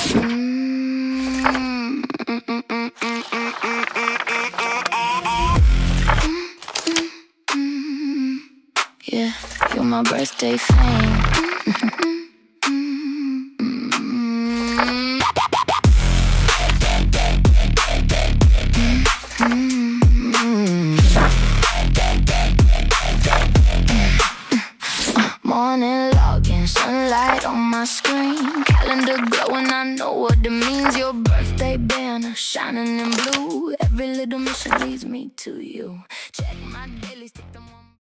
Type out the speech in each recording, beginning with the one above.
Yeah, you're my birthday fame. Morning login, sunlight on my screen, calendar glowing, I know what it means. Your birthday banner shining in blue. Every little mission leads me to you. Check my daily, stick them on.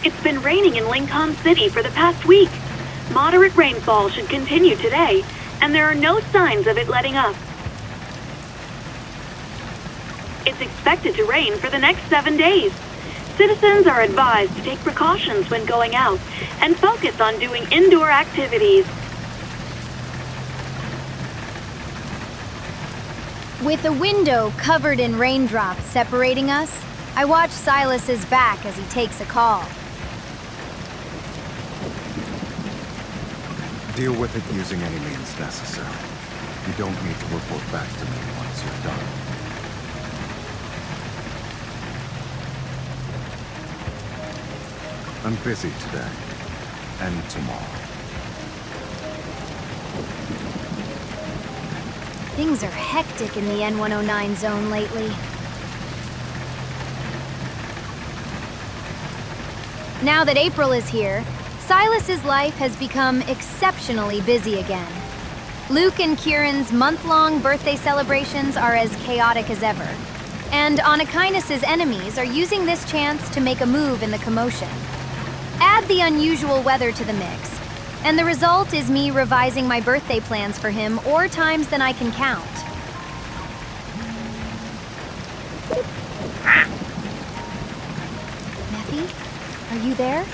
It's been raining in Lincoln City for the past week. Moderate rainfall should continue today, and there are no signs of it letting up. It's expected to rain for the next 7 days. Citizens are advised to take precautions when going out and focus on doing indoor activities. With a window covered in raindrops separating us, I watch Silas's back as he takes a call. Deal with it using any means necessary. You don't need to report back to me once you're done. I'm busy today, and tomorrow. Things are hectic in the N109 zone lately. Now that April is here, Silas's life has become exceptionally busy again. Luke and Kieran's month-long birthday celebrations are as chaotic as ever. And Anakinus' enemies are using this chance to make a move in the commotion. Add the unusual weather to the mix, and the result is me revising my birthday plans for him more times than I can count. Neffy, are you there?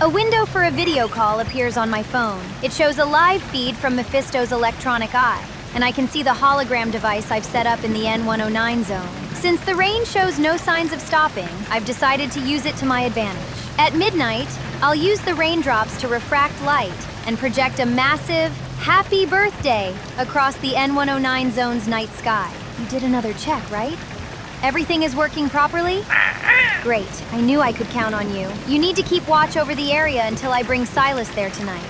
A window for a video call appears on my phone. It shows a live feed from Mephisto's electronic eye, and I can see the hologram device I've set up in the N109 zone. Since the rain shows no signs of stopping, I've decided to use it to my advantage. At midnight, I'll use the raindrops to refract light and project a massive happy birthday across the N109 zone's night sky. You did another check, right? Everything is working properly? Great, I knew I could count on you. You need to keep watch over the area until I bring Sylus there tonight.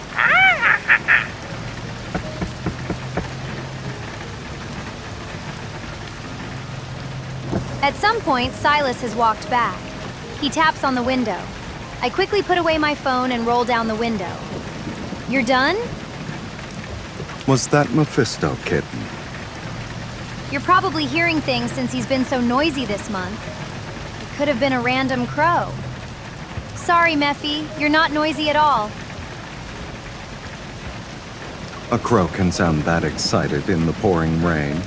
At some point, Sylus has walked back. He taps on the window. I quickly put away my phone and roll down the window. You're done? Was that Mephisto, kitten? You're probably hearing things since he's been so noisy this month. It could have been a random crow. Sorry, Mephi, you're not noisy at all. A crow can sound that excited in the pouring rain.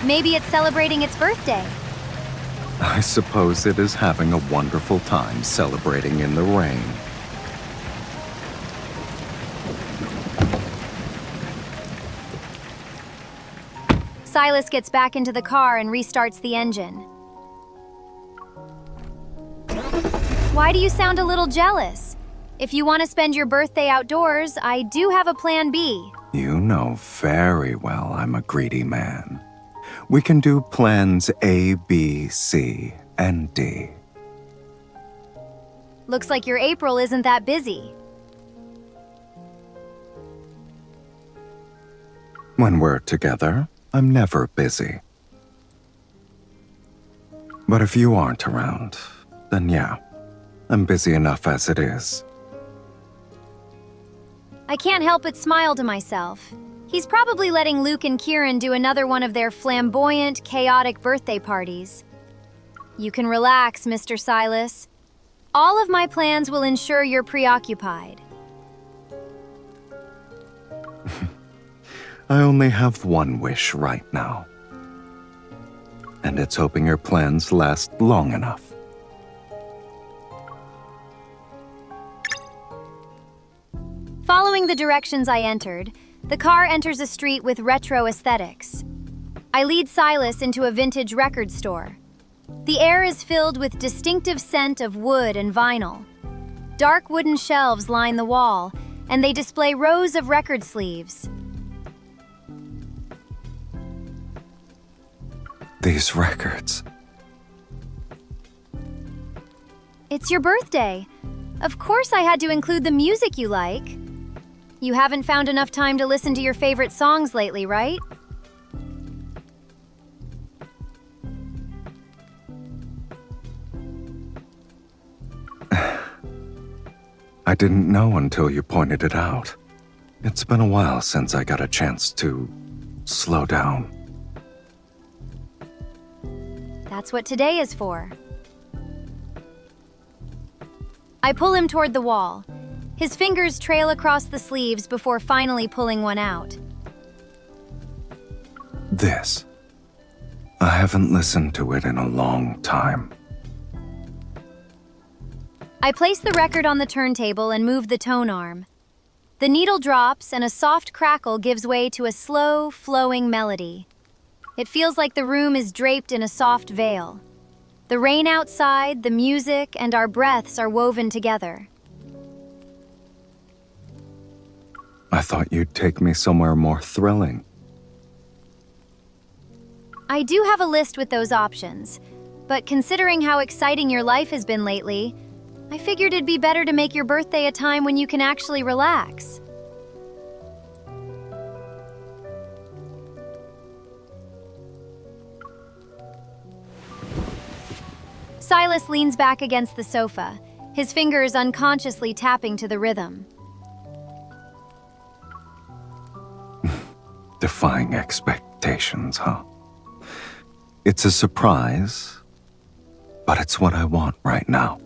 Maybe it's celebrating its birthday. I suppose it is having a wonderful time celebrating in the rain. Sylus gets back into the car and restarts the engine. Why do you sound a little jealous? If you want to spend your birthday outdoors, I do have a plan B. You know very well I'm a greedy man. We can do plans A, B, C, and D. Looks like your April isn't that busy. When we're together, I'm never busy. But if you aren't around, then yeah, I'm busy enough as it is. I can't help but smile to myself. He's probably letting Luke and Kieran do another one of their flamboyant, chaotic birthday parties. You can relax, Mr. Sylus. All of my plans will ensure you're preoccupied. I only have one wish right now. And it's hoping your plans last long enough. Following the directions I entered, The car enters a street with retro aesthetics. I lead Silas into a vintage record store. The air is filled with distinctive scent of wood and vinyl. Dark wooden shelves line the wall, and they display rows of record sleeves. These records. It's your birthday. Of course I had to include the music you like. You haven't found enough time to listen to your favorite songs lately, right? I didn't know until you pointed it out. It's been a while since I got a chance to slow down. That's what today is for. I pull him toward the wall. His fingers trail across the sleeves before finally pulling one out. This. I haven't listened to it in a long time. I place the record on the turntable and move the tone arm. The needle drops and a soft crackle gives way to a slow, flowing melody. It feels like the room is draped in a soft veil. The rain outside, the music, and our breaths are woven together. I thought you'd take me somewhere more thrilling. I do have a list with those options, but considering how exciting your life has been lately, I figured it'd be better to make your birthday a time when you can actually relax. Silas leans back against the sofa, his fingers unconsciously tapping to the rhythm. Defying expectations, huh? It's a surprise, but it's what I want right now.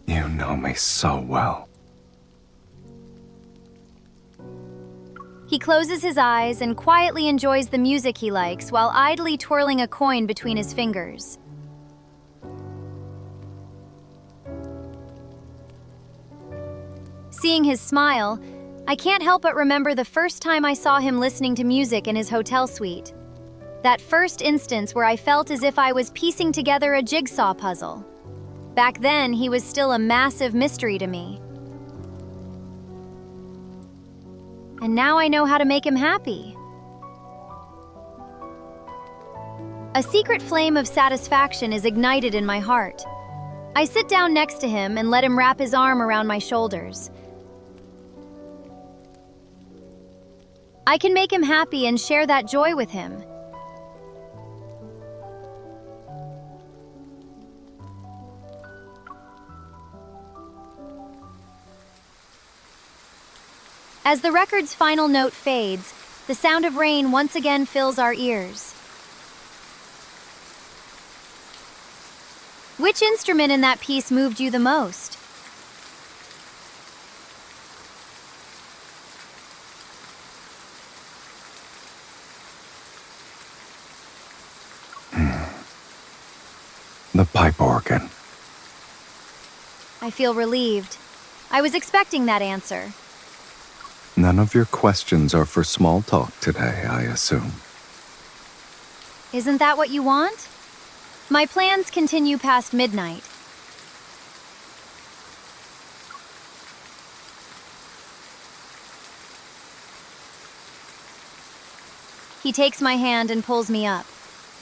You know me so well. He closes his eyes and quietly enjoys the music he likes while idly twirling a coin between his fingers. Seeing his smile, I can't help but remember the first time I saw him listening to music in his hotel suite. That first instance where I felt as if I was piecing together a jigsaw puzzle. Back then, he was still a massive mystery to me. And now I know how to make him happy. A secret flame of satisfaction is ignited in my heart. I sit down next to him and let him wrap his arm around my shoulders. I can make him happy and share that joy with him. As the record's final note fades, the sound of rain once again fills our ears. Which instrument in that piece moved you the most? The pipe organ. I feel relieved. I was expecting that answer. None of your questions are for small talk today, I assume. Isn't that what you want? My plans continue past midnight. He takes my hand and pulls me up.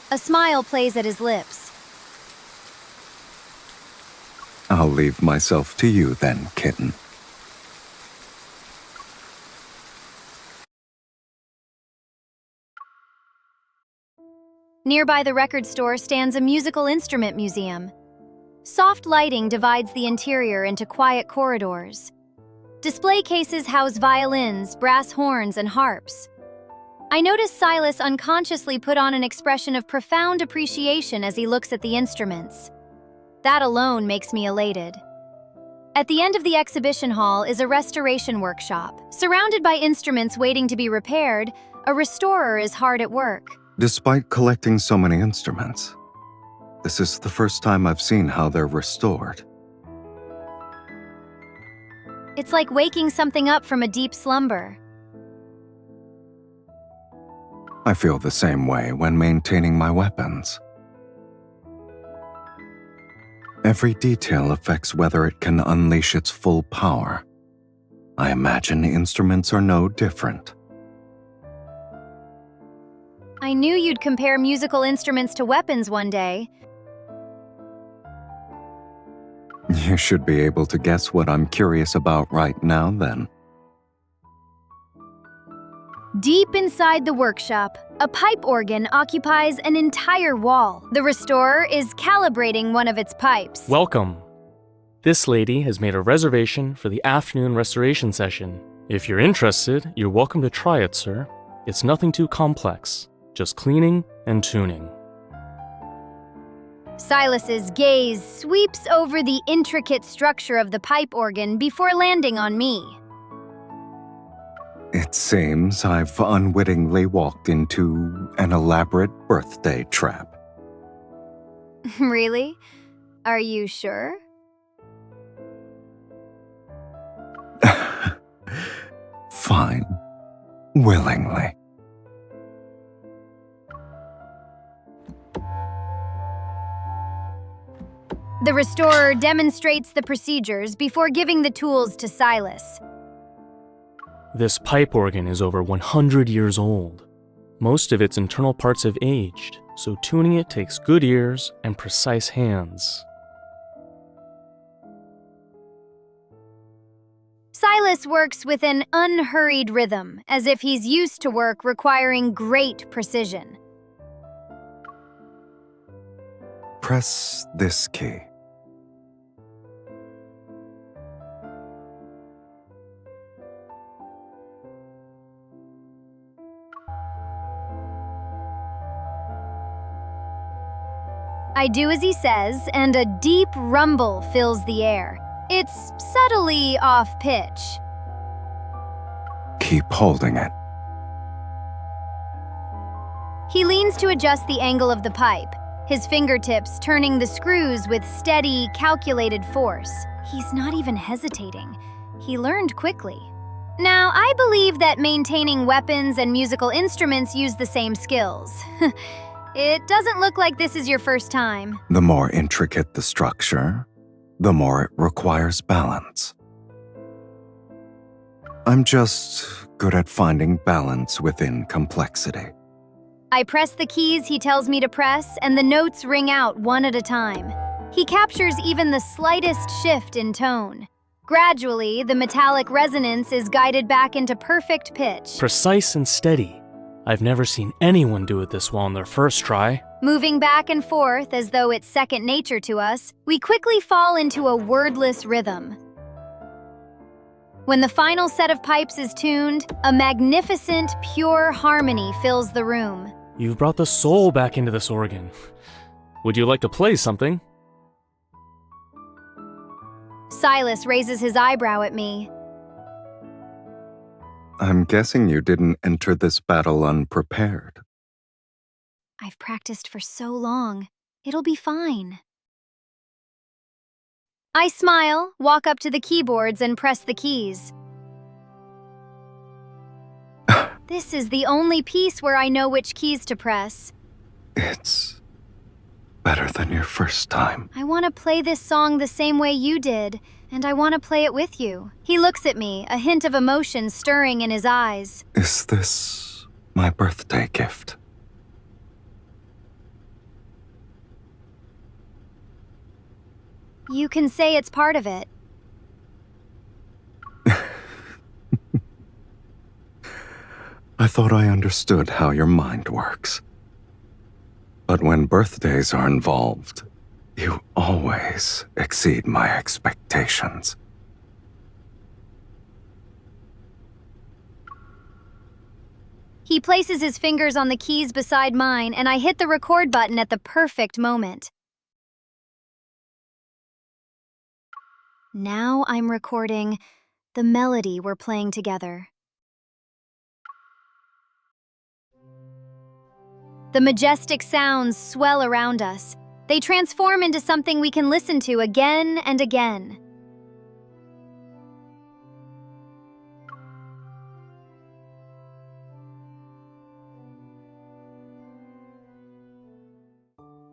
A smile plays at his lips. I'll leave myself to you then, kitten. Nearby the record store stands a musical instrument museum. Soft lighting divides the interior into quiet corridors. Display cases house violins, brass horns, and harps. I notice Silas unconsciously put on an expression of profound appreciation as he looks at the instruments. That alone makes me elated. At the end of the exhibition hall is a restoration workshop. Surrounded by instruments waiting to be repaired, a restorer is hard at work. Despite collecting so many instruments, this is the first time I've seen how they're restored. It's like waking something up from a deep slumber. I feel the same way when maintaining my weapons. Every detail affects whether it can unleash its full power. I imagine instruments are no different. I knew you'd compare musical instruments to weapons one day. You should be able to guess what I'm curious about right now, then. Deep inside the workshop, a pipe organ occupies an entire wall. The restorer is calibrating one of its pipes. Welcome. This lady has made a reservation for the afternoon restoration session. If you're interested, you're welcome to try it, sir. It's nothing too complex, just cleaning and tuning. Silas's gaze sweeps over the intricate structure of the pipe organ before landing on me. It seems I've unwittingly walked into an elaborate birthday trap. Really? Are you sure? Fine. Willingly. The restorer demonstrates the procedures before giving the tools to Silas. This pipe organ is over 100 years old. Most of its internal parts have aged, so tuning it takes good ears and precise hands. Silas works with an unhurried rhythm, as if he's used to work requiring great precision. Press this key. I do as he says, and a deep rumble fills the air. It's subtly off-pitch. Keep holding it. He leans to adjust the angle of the pipe, his fingertips turning the screws with steady, calculated force. He's not even hesitating. He learned quickly. Now, I believe that maintaining weapons and musical instruments use the same skills. It doesn't look like this is your first time. The more intricate the structure, the more it requires balance. I'm just good at finding balance within complexity. I press the keys he tells me to press, and the notes ring out one at a time. He captures even the slightest shift in tone. Gradually, the metallic resonance is guided back into perfect pitch. Precise and steady. I've never seen anyone do it this well on their first try. Moving back and forth as though it's second nature to us, we quickly fall into a wordless rhythm. When the final set of pipes is tuned, a magnificent, pure harmony fills the room. You've brought the soul back into this organ. Would you like to play something? Silas raises his eyebrow at me. I'm guessing you didn't enter this battle unprepared. I've practiced for so long. It'll be fine. I smile, walk up to the keyboards, and press the keys. This is the only piece where I know which keys to press. It's better than your first time. I want to play this song the same way you did, and I want to play it with you. He looks at me, a hint of emotion stirring in his eyes. Is this my birthday gift? You can say it's part of it. I thought I understood how your mind works. But when birthdays are involved, you always exceed my expectations. He places his fingers on the keys beside mine, and I hit the record button at the perfect moment. Now I'm recording the melody we're playing together. The majestic sounds swell around us. They transform into something we can listen to again and again.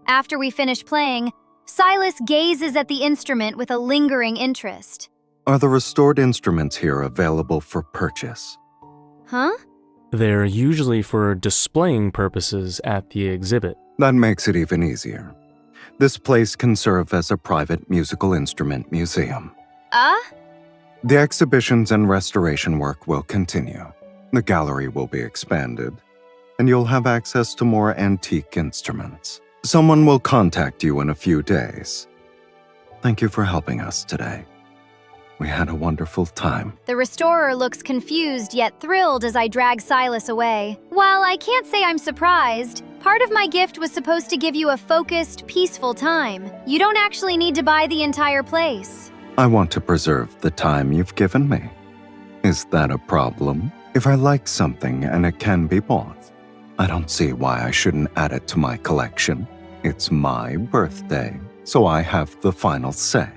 After we finish playing, Sylus gazes at the instrument with a lingering interest. Are the restored instruments here available for purchase? Huh? They're usually for displaying purposes at the exhibit. That makes it even easier. This place can serve as a private musical instrument museum. The exhibitions and restoration work will continue. The gallery will be expanded, and you'll have access to more antique instruments. Someone will contact you in a few days. Thank you for helping us today. We had a wonderful time. The restorer looks confused yet thrilled as I drag Sylus away. While I can't say I'm surprised, part of my gift was supposed to give you a focused, peaceful time. You don't actually need to buy the entire place. I want to preserve the time you've given me. Is that a problem? If I like something and it can be bought, I don't see why I shouldn't add it to my collection. It's my birthday, so I have the final say.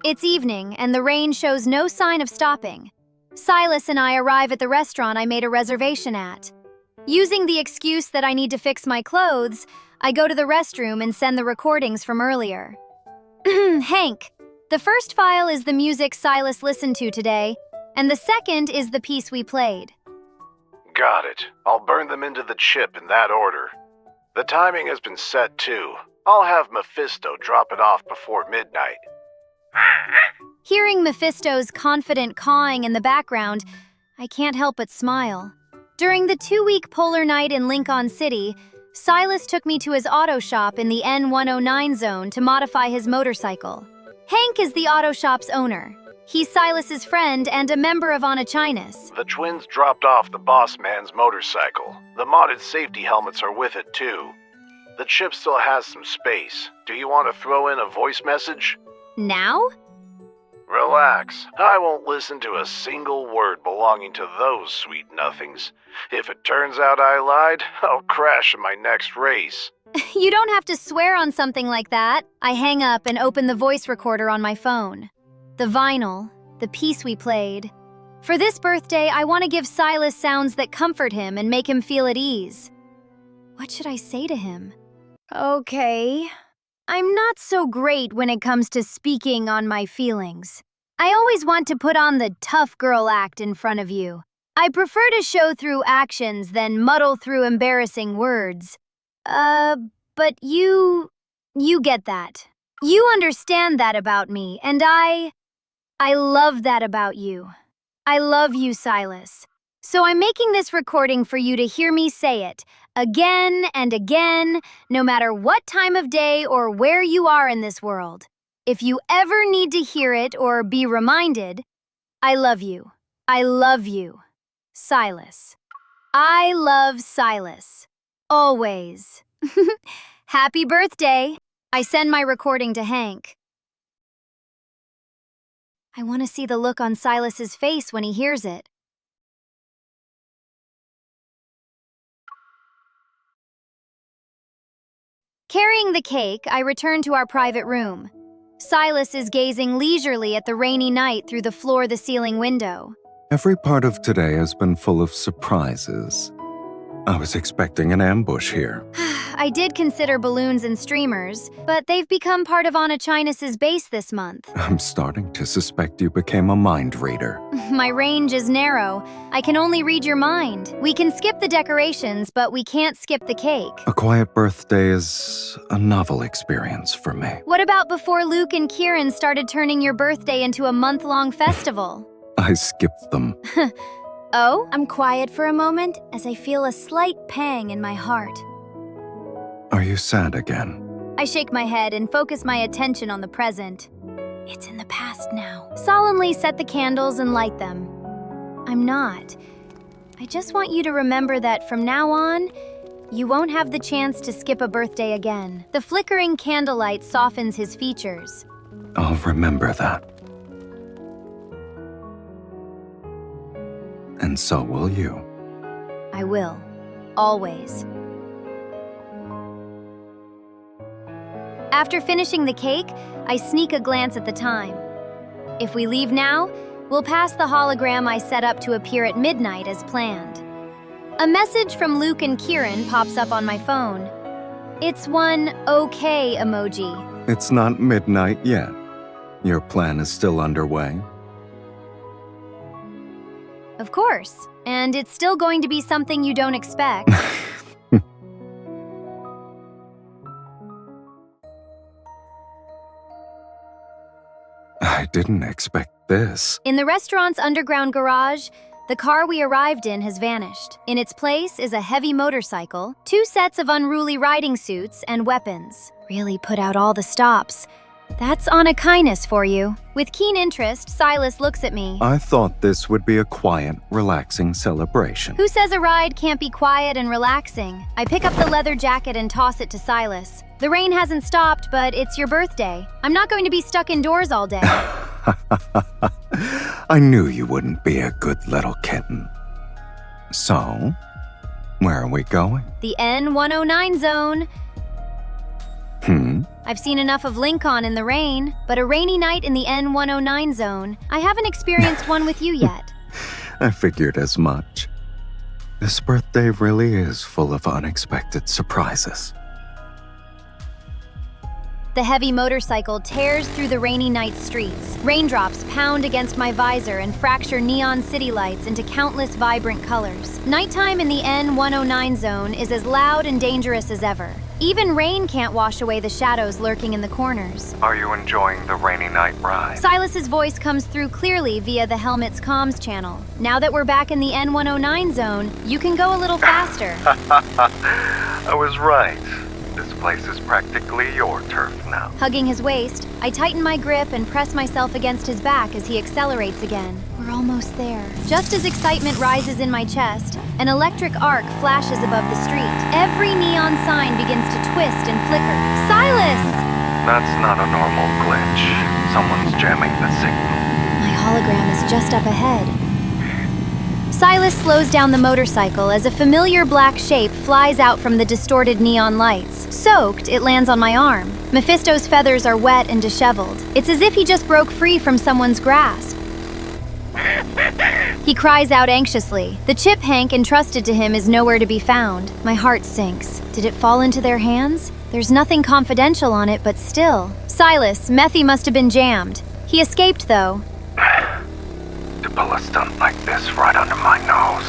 It's evening, and the rain shows no sign of stopping. Sylus and I arrive at the restaurant I made a reservation at. Using the excuse that I need to fix my clothes, I go to the restroom and send the recordings from earlier. Hank, the first file is the music Sylus listened to today, and the second is the piece we played. Got it. I'll burn them into the chip in that order. The timing has been set too. I'll have Mephisto drop it off before midnight. Hearing Mephisto's confident cawing in the background, I can't help but smile. During the 2-week polar night in Lincoln City, Sylus took me to his auto shop in the N109 zone to modify his motorcycle. Hank is the auto shop's owner. He's Sylus's friend and a member of Onachinus. The twins dropped off the boss man's motorcycle. The modded safety helmets are with it too. The chip still has some space. Do you want to throw in a voice message? Now? Relax. I won't listen to a single word belonging to those sweet nothings. If it turns out I lied, I'll crash in my next race. You don't have to swear on something like that. I hang up and open the voice recorder on my phone. The vinyl, the piece we played. For this birthday, I want to give Sylus sounds that comfort him and make him feel at ease. What should I say to him? Okay. I'm not so great when it comes to speaking on my feelings. I always want to put on the tough girl act in front of you. I prefer to show through actions than muddle through embarrassing words. But you get that. You understand that about me, and I love that about you. I love you, Sylus. So I'm making this recording for you to hear me say it, again and again, no matter what time of day or where you are in this world. If you ever need to hear it or be reminded, I love you. I love you. Sylus. I love Sylus. Always. Happy birthday. I send my recording to Hank. I want to see the look on Sylus's face when he hears it. Carrying the cake, I return to our private room. Sylus is gazing leisurely at the rainy night through the floor-to-ceiling window. Every part of today has been full of surprises. I was expecting an ambush here. I did consider balloons and streamers, but they've become part of Onachinus' base this month. I'm starting to suspect you became a mind reader. My range is narrow. I can only read your mind. We can skip the decorations, but we can't skip the cake. A quiet birthday is a novel experience for me. What about before Luke and Kieran started turning your birthday into a month-long festival? I skipped them. Oh? I'm quiet for a moment as I feel a slight pang in my heart. Are you sad again? I shake my head and focus my attention on the present. It's in the past now. Solemnly set the candles and light them. I'm not. I just want you to remember that from now on, you won't have the chance to skip a birthday again. The flickering candlelight softens his features. I'll remember that. And so will you. I will. Always. After finishing the cake, I sneak a glance at the time. If we leave now, We'll pass the hologram I set up to appear at midnight as planned. A message from Luke and Kieran pops up on my phone. It's one okay emoji. It's not midnight yet. Your plan is still underway. Of course. And it's still going to be something you don't expect. I didn't expect this. In the restaurant's underground garage, the car we arrived in has vanished. In its place is a heavy motorcycle, 2 sets of unruly riding suits, and weapons. Really put out all the stops. That's on a kindness for you. With keen interest, Sylus looks at me. I thought this would be a quiet, relaxing celebration. Who says a ride can't be quiet and relaxing? I pick up the leather jacket and toss it to Sylus. The rain hasn't stopped, but it's your birthday. I'm not going to be stuck indoors all day. I knew you wouldn't be a good little kitten. So, where are we going? The N109 zone. I've seen enough of Lincoln in the rain, but a rainy night in the N109 zone, I haven't experienced one with you yet. I figured as much. This birthday really is full of unexpected surprises. The heavy motorcycle tears through the rainy night streets. Raindrops pound against my visor and fracture neon city lights into countless vibrant colors. Nighttime in the N109 zone is as loud and dangerous as ever. Even rain can't wash away the shadows lurking in the corners. Are you enjoying the rainy night ride? Silas's voice comes through clearly via the helmet's comms channel. Now that we're back in the N109 zone, you can go a little faster. I was right. This place is practically your turf now. Hugging his waist, I tighten my grip and press myself against his back as he accelerates again. We're almost there. Just as excitement rises in my chest, an electric arc flashes above the street. Every neon sign begins to twist and flicker. Sylus! That's not a normal glitch. Someone's jamming the signal. My hologram is just up ahead. Sylus slows down the motorcycle as a familiar black shape flies out from the distorted neon lights. Soaked, it lands on my arm. Mephisto's feathers are wet and disheveled. It's as if he just broke free from someone's grasp. He cries out anxiously. The chip Hank entrusted to him is nowhere to be found. My heart sinks. Did it fall into their hands? There's nothing confidential on it, but still. Sylus, Methy must have been jammed. He escaped, though. To pull a stunt like this right under my nose.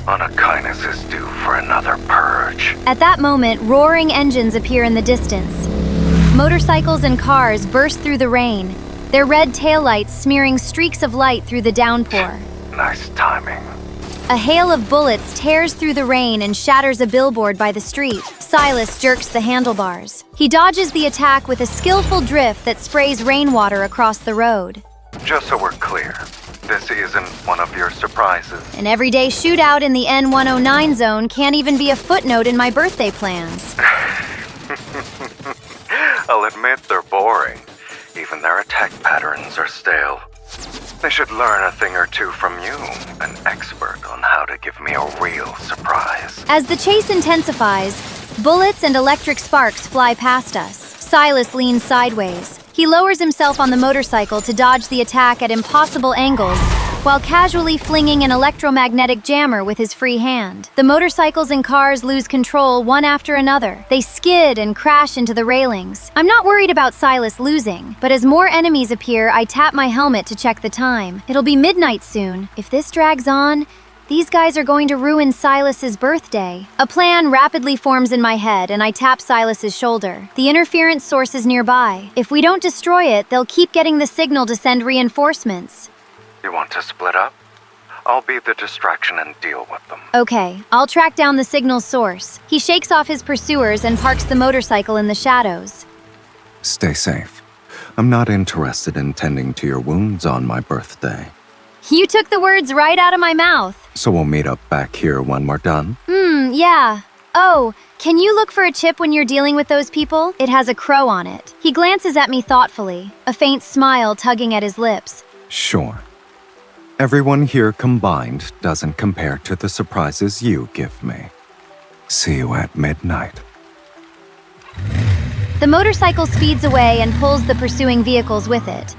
Unkindness is due for another purge. At that moment, roaring engines appear in the distance. Motorcycles and cars burst through the rain, their red taillights smearing streaks of light through the downpour. Nice timing. A hail of bullets tears through the rain and shatters a billboard by the street. Sylus jerks the handlebars. He dodges the attack with a skillful drift that sprays rainwater across the road. Just so we're clear, this isn't one of your surprises. An everyday shootout in the N109 zone can't even be a footnote in my birthday plans. I'll admit they're boring. Even their attack patterns are stale. They should learn a thing or two from you, an expert on how to give me a real surprise. As the chase intensifies, bullets and electric sparks fly past us. Sylus leans sideways. He lowers himself on the motorcycle to dodge the attack at impossible angles, while casually flinging an electromagnetic jammer with his free hand. The motorcycles and cars lose control one after another. They skid and crash into the railings. I'm not worried about Sylus losing, but as more enemies appear, I tap my helmet to check the time. It'll be midnight soon. If this drags on, these guys are going to ruin Sylus's birthday. A plan rapidly forms in my head, and I tap Sylus's shoulder. The interference source is nearby. If we don't destroy it, they'll keep getting the signal to send reinforcements. You want to split up? I'll be the distraction and deal with them. Okay, I'll track down the signal's source. He shakes off his pursuers and parks the motorcycle in the shadows. Stay safe. I'm not interested in tending to your wounds on my birthday. You took the words right out of my mouth. So we'll meet up back here when we're done? Yeah. Oh, can you look for a chip when you're dealing with those people? It has a crow on it. He glances at me thoughtfully, a faint smile tugging at his lips. Sure. Everyone here combined doesn't compare to the surprises you give me. See you at midnight. The motorcycle speeds away and pulls the pursuing vehicles with it.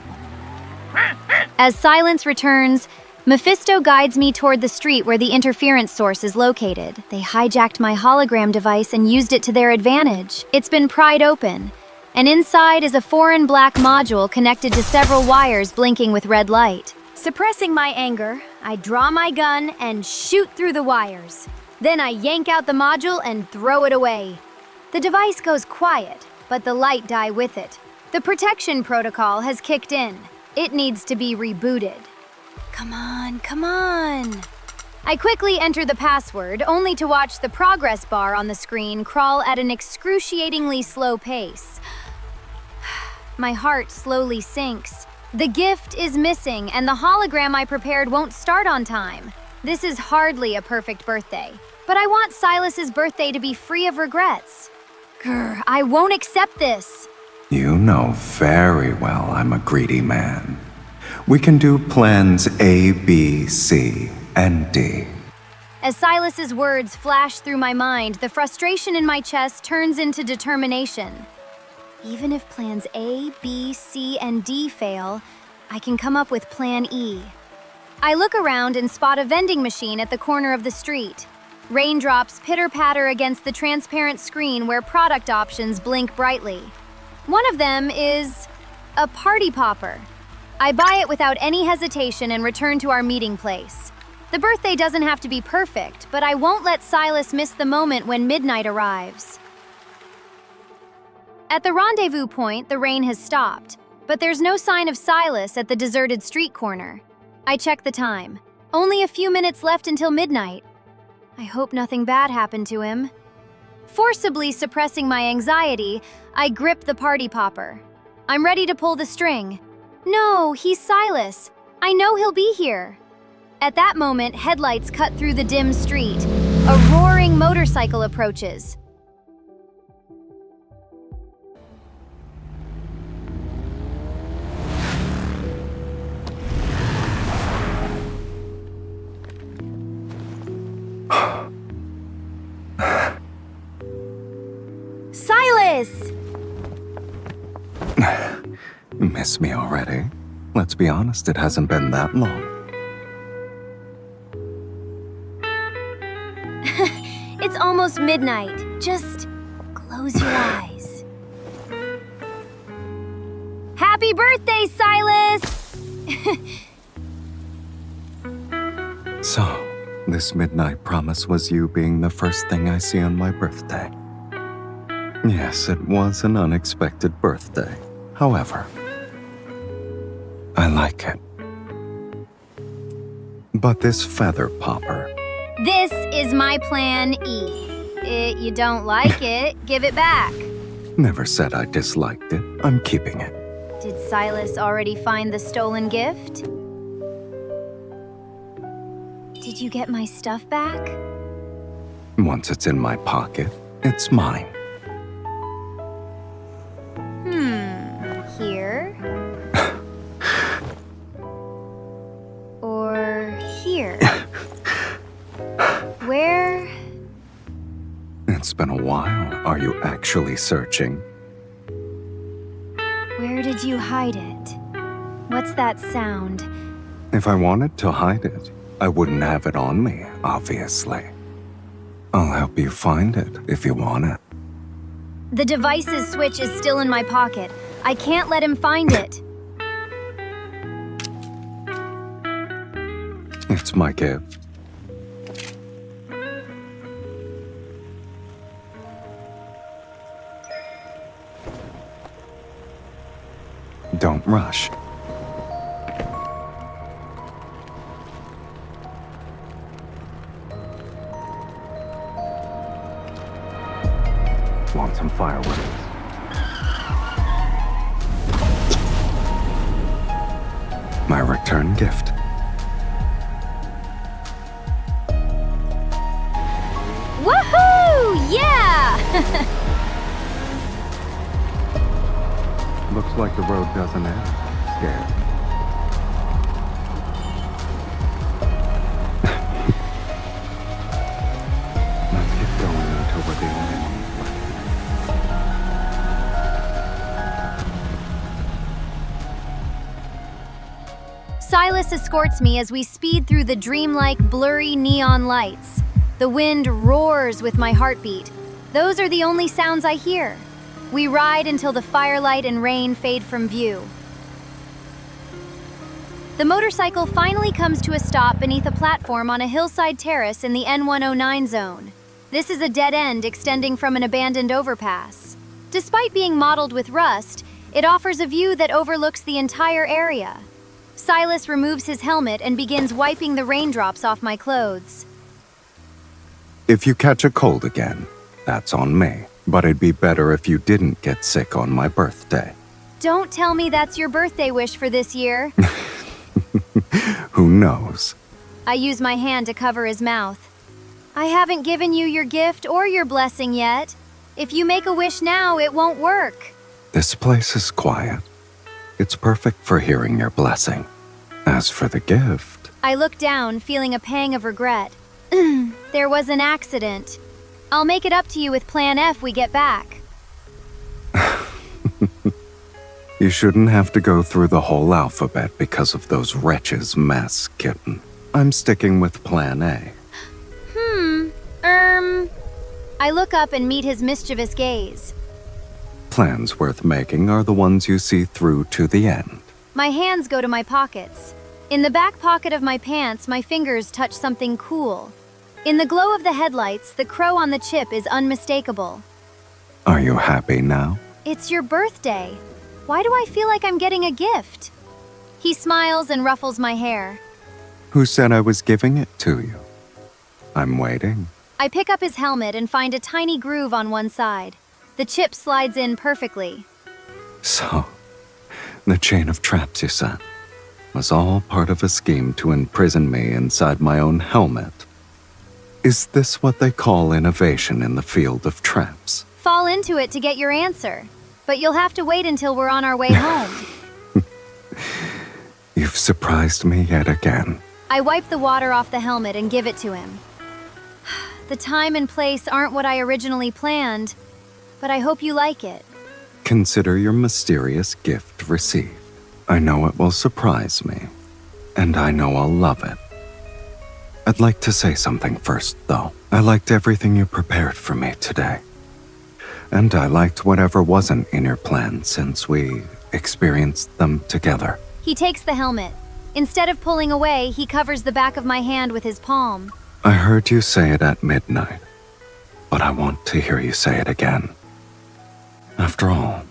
As silence returns, Mephisto guides me toward the street where the interference source is located. They hijacked my hologram device and used it to their advantage. It's been pried open, and inside is a foreign black module connected to several wires blinking with red light. Suppressing my anger, I draw my gun and shoot through the wires. Then I yank out the module and throw it away. The device goes quiet, but the light die with it. The protection protocol has kicked in. It needs to be rebooted. Come on, come on. I quickly enter the password, only to watch the progress bar on the screen crawl at an excruciatingly slow pace. My heart slowly sinks. The gift is missing, and the hologram I prepared won't start on time. This is hardly a perfect birthday, but I want Silas's birthday to be free of regrets. Grr, I won't accept this. You know very well I'm a greedy man. We can do plans A, B, C, and D. As Silas's words flash through my mind, the frustration in my chest turns into determination. Even if plans A, B, C, and D fail, I can come up with plan E. I look around and spot a vending machine at the corner of the street. Raindrops pitter-patter against the transparent screen where product options blink brightly. One of them is a party popper. I buy it without any hesitation and return to our meeting place. The birthday doesn't have to be perfect, but I won't let Silas miss the moment when midnight arrives. At the rendezvous point, the rain has stopped, but there's no sign of Silas at the deserted street corner. I check the time. Only a few minutes left until midnight. I hope nothing bad happened to him. Forcibly suppressing my anxiety, I grip the party popper. I'm ready to pull the string. No, he's Silas. I know he'll be here. At that moment, headlights cut through the dim street. A roaring motorcycle approaches. Silas! Miss me already? Let's be honest, it hasn't been that long. It's almost midnight. Just close your eyes. Happy birthday, Silas! So, this midnight promise was you being the first thing I see on my birthday. Yes, it was an unexpected birthday. However, I like it. But this feather popper... This is my plan E. You don't like it, give it back. Never said I disliked it. I'm keeping it. Did Silas already find the stolen gift? Did you get my stuff back? Once it's in my pocket, it's mine. Here? Or here? Where? It's been a while. Are you actually searching? Where did you hide it? What's that sound? If I wanted to hide it, I wouldn't have it on me, obviously. I'll help you find it if you want it. The device's switch is still in my pocket. I can't let him find it. It's my gift. Don't rush. Want some fireworks? My return gift. Woohoo! Yeah! Looks like the road doesn't end. Scared. Let's get going until we're the only ones left. Sylus escorts me as we speed through the dreamlike, blurry neon lights. The wind roars with my heartbeat. Those are the only sounds I hear. We ride until the firelight and rain fade from view. The motorcycle finally comes to a stop beneath a platform on a hillside terrace in the N109 zone. This is a dead end extending from an abandoned overpass. Despite being mottled with rust, it offers a view that overlooks the entire area. Sylus removes his helmet and begins wiping the raindrops off my clothes. If you catch a cold again, that's on me. But it'd be better if you didn't get sick on my birthday. Don't tell me that's your birthday wish for this year. Who knows? I use my hand to cover his mouth. I haven't given you your gift or your blessing yet. If you make a wish now, it won't work. This place is quiet. It's perfect for hearing your blessing. As for the gift... I look down, feeling a pang of regret. There was an accident. I'll make it up to you with Plan F we get back. You shouldn't have to go through the whole alphabet because of those wretches' mess, kitten. I'm sticking with Plan A. I look up and meet his mischievous gaze. Plans worth making are the ones you see through to the end. My hands go to my pockets. In the back pocket of my pants, my fingers touch something cool. In the glow of the headlights, the crow on the chip is unmistakable. Are you happy now? It's your birthday. Why do I feel like I'm getting a gift? He smiles and ruffles my hair. Who said I was giving it to you? I'm waiting. I pick up his helmet and find a tiny groove on one side. The chip slides in perfectly. So, the chain of traps you set was all part of a scheme to imprison me inside my own helmet. Is this what they call innovation in the field of traps? Fall into it to get your answer, but you'll have to wait until we're on our way home. You've surprised me yet again. I wipe the water off the helmet and give it to him. The time and place aren't what I originally planned, but I hope you like it. Consider your mysterious gift received. I know it will surprise me, and I know I'll love it. I'd like to say something first, though. I liked everything you prepared for me today. And I liked whatever wasn't in your plan since we experienced them together. He takes the helmet. Instead of pulling away, he covers the back of my hand with his palm. I heard you say it at midnight, but I want to hear you say it again. After all,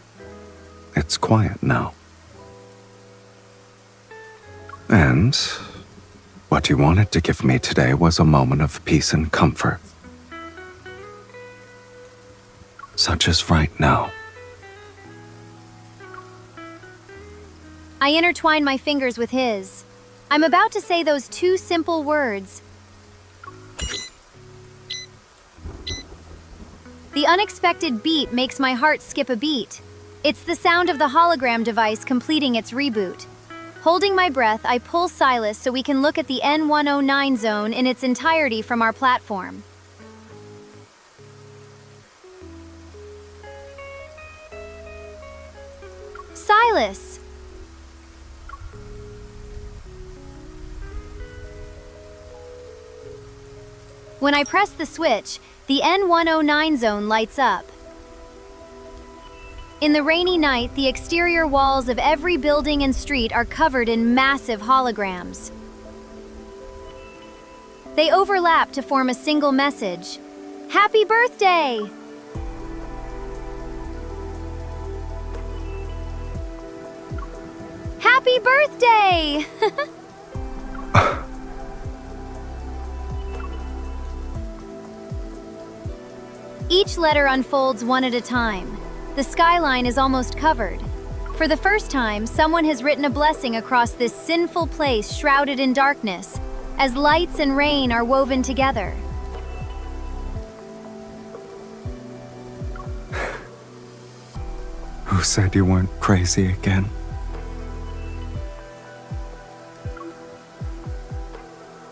it's quiet now. And what you wanted to give me today was a moment of peace and comfort. Such as right now. I intertwine my fingers with his. I'm about to say those two simple words. The unexpected beat makes my heart skip a beat. It's the sound of the hologram device completing its reboot. Holding my breath, I pull Sylus so we can look at the N109 zone in its entirety from our platform. Sylus! When I press the switch, the N109 zone lights up. In the rainy night, the exterior walls of every building and street are covered in massive holograms. They overlap to form a single message. Happy birthday! Happy birthday! Each letter unfolds one at a time. The skyline is almost covered. For the first time, someone has written a blessing across this sinful place shrouded in darkness, as lights and rain are woven together. Who said you weren't crazy again?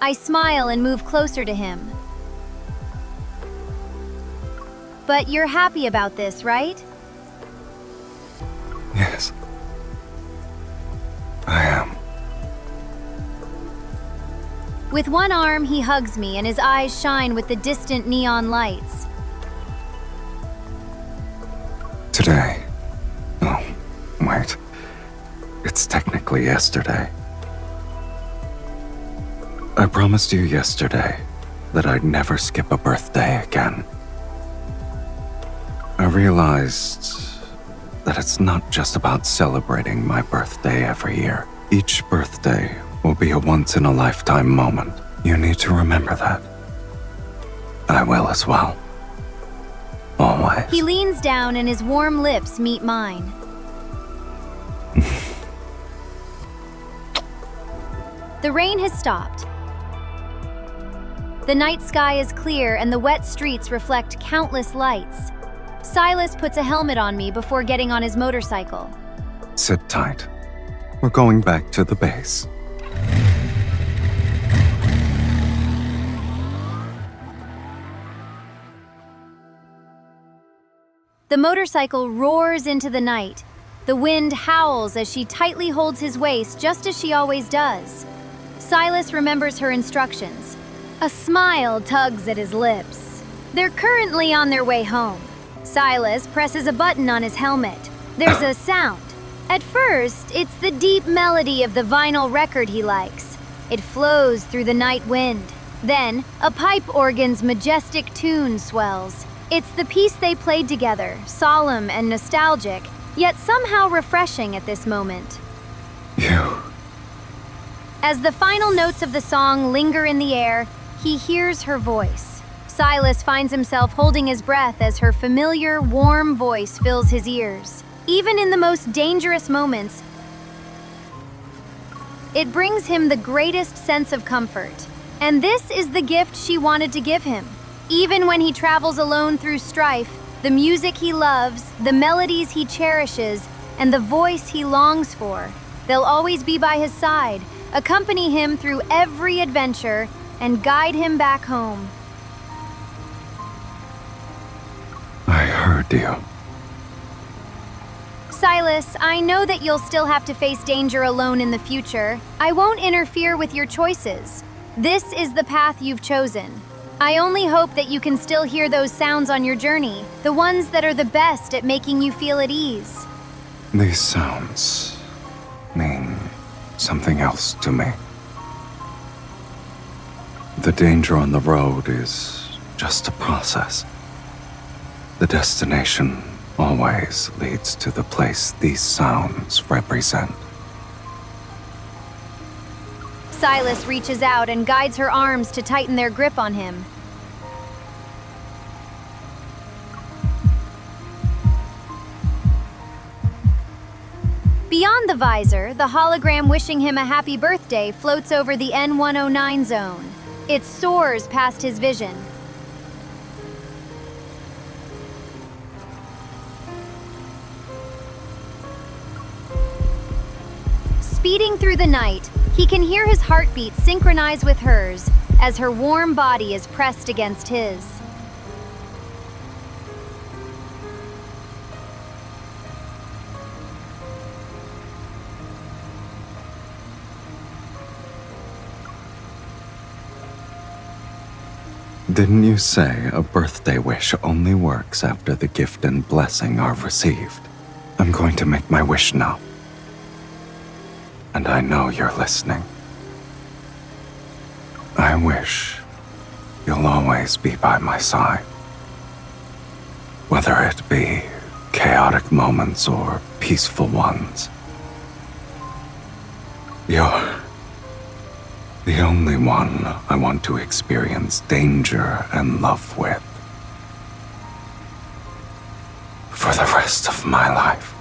I smile and move closer to him. But you're happy about this, right? Yes. I am. With one arm, he hugs me and his eyes shine with the distant neon lights. Today. Oh, wait. It's technically yesterday. I promised you yesterday that I'd never skip a birthday again. I realized that it's not just about celebrating my birthday every year. Each birthday will be a once-in-a-lifetime moment. You need to remember that. I will as well. Always. He leans down and his warm lips meet mine. The rain has stopped. The night sky is clear and the wet streets reflect countless lights. Sylus puts a helmet on me before getting on his motorcycle. Sit tight. We're going back to the base. The motorcycle roars into the night. The wind howls as she tightly holds his waist just as she always does. Sylus remembers her instructions. A smile tugs at his lips. They're currently on their way home. Sylus presses a button on his helmet. There's a sound. At first, it's the deep melody of the vinyl record he likes. It flows through the night wind. Then, a pipe organ's majestic tune swells. It's the piece they played together, solemn and nostalgic, yet somehow refreshing at this moment. You. As the final notes of the song linger in the air, he hears her voice. Sylus finds himself holding his breath as her familiar, warm voice fills his ears. Even in the most dangerous moments, it brings him the greatest sense of comfort. And this is the gift she wanted to give him. Even when he travels alone through strife, the music he loves, the melodies he cherishes, and the voice he longs for, they'll always be by his side, accompany him through every adventure, and guide him back home. I heard you. Sylus, I know that you'll still have to face danger alone in the future. I won't interfere with your choices. This is the path you've chosen. I only hope that you can still hear those sounds on your journey, the ones that are the best at making you feel at ease. These sounds mean something else to me. The danger on the road is just a process. The destination always leads to the place these sounds represent. Sylus reaches out and guides her arms to tighten their grip on him. Beyond the visor, the hologram wishing him a happy birthday floats over the N109 zone. It soars past his vision. Speeding through the night, he can hear his heartbeat synchronize with hers as her warm body is pressed against his. Didn't you say a birthday wish only works after the gift and blessing are received? I'm going to make my wish now. And I know you're listening. I wish you'll always be by my side. Whether it be chaotic moments or peaceful ones. You're the only one I want to experience danger and love with. For the rest of my life.